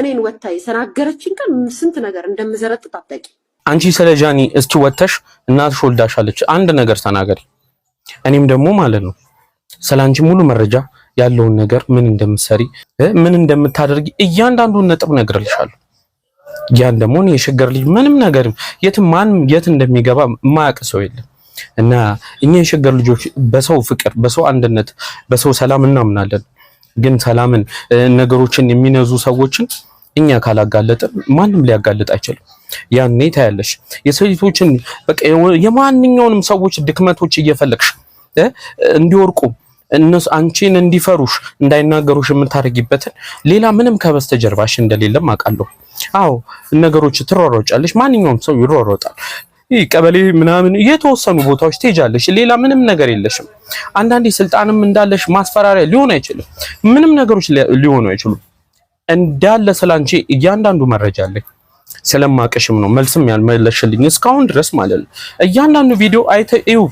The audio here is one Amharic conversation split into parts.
እኔን ወታ የሰናገረችኝ ቀን ስንት ነገር እንደምዘረጥጥ አታውቂ። አንቺ ስለ ጃኒ እስኪ ወተሽ እናትሽ ወልዳሻለች አንድ ነገር ተናገሪ። እኔም ደግሞ ማለት ነው ስላንቺ ሙሉ መረጃ ያለውን ነገር ምን እንደምትሰሪ ምን እንደምታደርጊ እያንዳንዱን ነጥብ ነግርልሻለሁ። ያን ደግሞ የሸገር ልጅ ምንም ነገር የትም ማንም የት እንደሚገባ ማያውቅ ሰው የለም እና እኛ የሸገር ልጆች በሰው ፍቅር፣ በሰው አንድነት፣ በሰው ሰላም እናምናለን። ግን ሰላምን ነገሮችን የሚነዙ ሰዎችን እኛ ካላጋለጥን ማንም ሊያጋልጥ አይችልም። ያኔ ታያለሽ የሰይቶችን በቃ የማንኛውንም ሰዎች ድክመቶች እየፈለግሽ እንዲወርቁ እነሱ አንቺን እንዲፈሩሽ እንዳይናገሩሽ የምታረጊበትን ሌላ ምንም ከበስተጀርባሽ እንደሌለም አውቃለሁ። አዎ ነገሮች ትሮሮጫለሽ፣ ማንኛውም ሰው ይሮሮጣል። ቀበሌ ምናምን የተወሰኑ ቦታዎች ትሄጃለሽ፣ ሌላ ምንም ነገር የለሽም። አንዳንዴ ስልጣንም እንዳለሽ ማስፈራሪያ ሊሆን አይችልም፣ ምንም ነገሮች ሊሆኑ አይችሉም። እንዳለ ስላንቺ እያንዳንዱ መረጃ አለኝ። ስለማቀሽም ነው መልስም ያልመለሽልኝ እስካሁን ድረስ ማለት ነው። እያንዳንዱ ቪዲዮ አይተው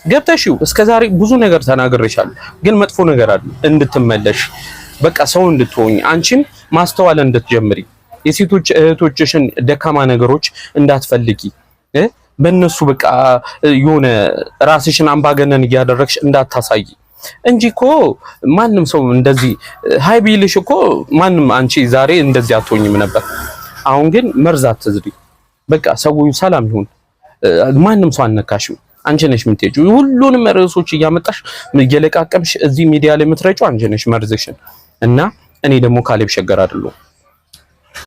ገብተሽው እስከዛሬ ብዙ ነገር ተናግሬሻለሁ፣ ግን መጥፎ ነገር አይደል እንድትመለሽ በቃ ሰው እንድትሆኚ አንቺም ማስተዋል እንድትጀምሪ የሴቶች እህቶችሽን ደካማ ነገሮች እንዳትፈልጊ በእነሱ በቃ የሆነ ራስሽን አምባገነን እያደረግሽ እንዳታሳይ እንጂ እኮ ማንም ሰው እንደዚህ ሃይ ቢልሽ እኮ ማንም አንቺ ዛሬ እንደዚህ አትሆኝም ነበር። አሁን ግን መርዛት ትዝሪ በቃ ሰው ሰላም ይሁን፣ ማንም ሰው አነካሽም። አንቺ ነሽ የምትሄጂው ሁሉንም ርዕሶች እያመጣሽ እየለቃቀምሽ እዚህ ሚዲያ ላይ የምትረጪው አንቺ ነሽ መርዝሽን። እና እኔ ደግሞ ካሌብ ሸገር አይደለሁ።